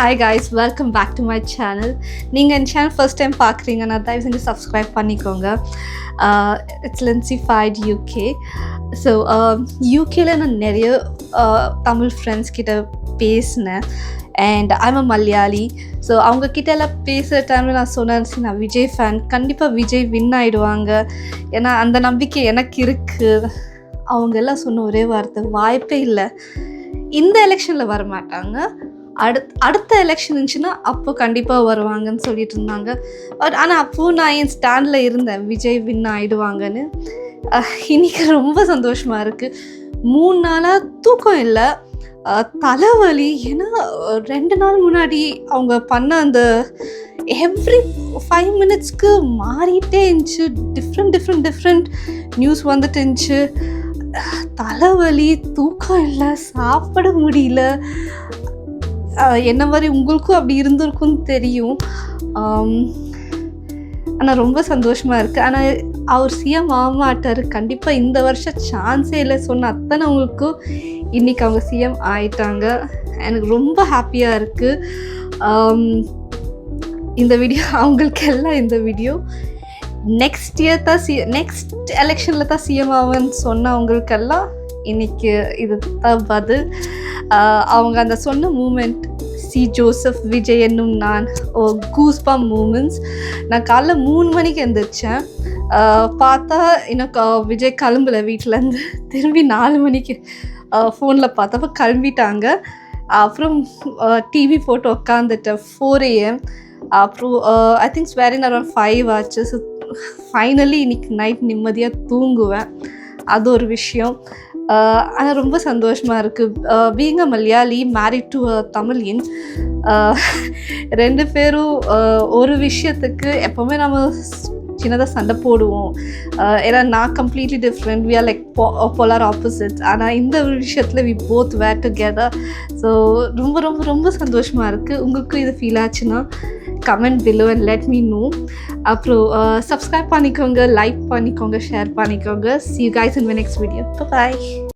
Hi guys, welcome back to my channel. நீங்கள் என் channel first time பார்க்குறீங்கன்னா தயவு செஞ்சு சப்ஸ்கிரைப் பண்ணிக்கோங்க. It's லென்சிஃபைட் UK. ஸோ யூகேல நான் நிறைய தமிழ் ஃப்ரெண்ட்ஸ் கிட்ட பேசினேன். And I'm a Malayali. So அவங்கக்கிட்ட எல்லாம் பேசுகிற டைமில் நான் சொன்னேன், நான் விஜய் ஃபேன், கண்டிப்பாக விஜய் வின் ஆகிடுவாங்க, ஏன்னா அந்த நம்பிக்கை எனக்கு இருக்குது. அவங்க எல்லாம் சொன்ன ஒரே வார்த்தை, வாய்ப்பே இல்லை, இந்த எலெக்ஷனில் வரமாட்டாங்க, அடுத்த எலெக்ஷன் இருந்துச்சுன்னா அப்போ கண்டிப்பாக வருவாங்கன்னு சொல்லிட்டு இருந்தாங்க. பட் ஆனால் அப்போது நான் என் ஸ்டாண்டில் இருந்தேன், விஜய் வின் ஆகிடுவாங்கன்னு. இன்றைக்கி ரொம்ப சந்தோஷமாக இருக்குது. 3 நாளாக தூக்கம் இல்லை, தலைவலி. ஏன்னா 2 நாள் முன்னாடி அவங்க பண்ண அந்த எவ்ரி 5 மினிட்ஸ்க்கு மாறிட்டே இருந்துச்சு, டிஃப்ரெண்ட் நியூஸ் வந்துட்டு இருந்துச்சு. தலைவலி, தூக்கம் இல்லை, சாப்பிட முடியல. என்ன மாதிரி உங்களுக்கும் அப்படி இருந்திருக்குன்னு தெரியும். ஆனால் ரொம்ப சந்தோஷமாக இருக்குது. ஆனால் அவர் சிஎம் ஆக மாட்டார், கண்டிப்பாக இந்த வருஷம் சான்ஸே இல்லை சொன்ன அத்தனைவங்களுக்கும் இன்றைக்கி அவங்க சிஎம் ஆயிட்டாங்க. எனக்கு ரொம்ப ஹாப்பியாக இருக்குது. இந்த வீடியோ அவங்களுக்கு எல்லாம் இந்த வீடியோ நெக்ஸ்ட் இயர் தான் நெக்ஸ்ட் எலெக்ஷனில் தான் சிஎம் ஆகுன்னு சொன்னவங்களுக்கெல்லாம் இன்றைக்கி இது தான் பதில். அவங்க அந்த சொன்ன மூமெண்ட், சி ஜோசப் விஜய் என்னும் நான், கூஸ்பம் மூமெண்ட்ஸ். நான் காலைல 3 மணிக்கு எழுந்திரிச்சேன், பார்த்தா எனக்கு விஜய் கிளம்பல வீட்டிலேருந்து. திரும்பி 4 மணிக்கு ஃபோனில் பார்த்தப்ப கிளம்பிட்டாங்க. அப்புறம் டிவி போட்டு உட்காந்துட்டேன் 4 AM. அப்புறம் ஐ திங்க் வெரி அரௌண்ட் 5 ஆச்சு. ஸோ ஃபைனலி இன்னைக்கு நைட் நிம்மதியாக தூங்குவேன். அது ஒரு விஷயம். ஆனால் ரொம்ப சந்தோஷமாக இருக்குது. Being a Malayali married to a Tamilian, 2 பேரும் ஒரு விஷயத்துக்கு எப்போவுமே நம்ம சின்னதாக சண்டை போடுவோம். ஏன்னா நான் completely different, we are like polar opposites. ஆனால் இந்த ஒரு விஷயத்தில் we both were together. So ரொம்ப ரொம்ப ரொம்ப சந்தோஷமாக இருக்குது. உங்களுக்கு இது ஃபீல் ஆச்சுன்னா comment below and let me know. அப்புறம் சப்ஸ்கிரைப் பண்ணிக்கோங்க, லைக் பண்ணிக்கோங்க, ஷேர் பண்ணிக்கோங்க. See you guys in my next video. Bye bye.